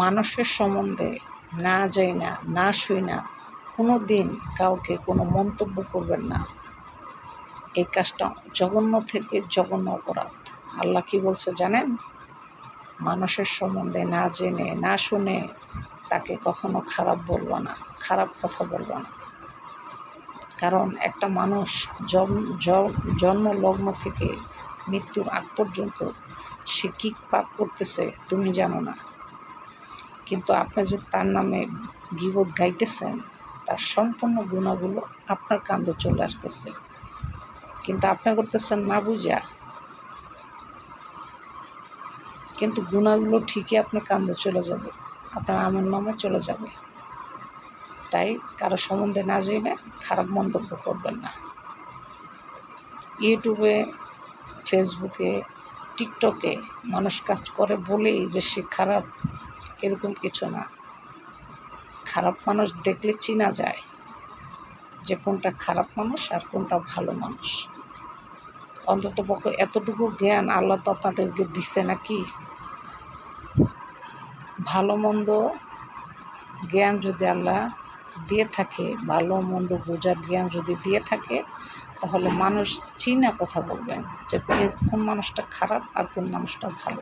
মানুষের সম্বন্ধে না যাই না, না শুই না, কোনো দিন কাউকে কোনো মন্তব্য করবেন না। এই কাজটা জঘন্য থেকে জঘন্য অপরাধ। আল্লাহ কি বলছে জানেন? মানুষের সম্বন্ধে না জেনে না শুনে তাকে কখনো খারাপ বলবা না, খারাপ কথা বলবা না। কারণ একটা মানুষ জন্ম লগ্ন থেকে মৃত্যুর আগ পর্যন্ত সে কী পাপ করতেছে তুমি জানো না, কিন্তু আপনি যে তার নামে গীবত গাইতেছেন তার সম্পূর্ণ গুণাগুলো আপনার কাঁধে চলে আসতেছে, কিন্তু আপনি করতেছেন না বুঝা, কিন্তু গুণাগুলো ঠিকই আপনার কাঁধে চলে যাবে, আপনার আমল নামে চলে যাবে। তাই কারো সম্বন্ধে না জেনে খারাপ মন্তব্য করবেন না। ইউটিউবে, ফেসবুকে, টিকটকে মানুষ কাজ করে বলেই যে সে খারাপ, এরকম কিছু না। খারাপ মানুষ দেখলে চেনা যায় যে কোনটা খারাপ মানুষ আর কোনটা ভালো মানুষ। অন্ততপক্ষে এতটুকু জ্ঞান আল্লাহ তো আপনাদেরকে দিচ্ছে নাকি? ভালো মন্দ জ্ঞান যদি আল্লাহ দিয়ে থাকে, ভালো মন্দ বোঝার জ্ঞান যদি দিয়ে থাকে, তাহলে মানুষ চিনা কথা বলবেন যে কোন মানুষটা খারাপ আর কোন মানুষটা ভালো।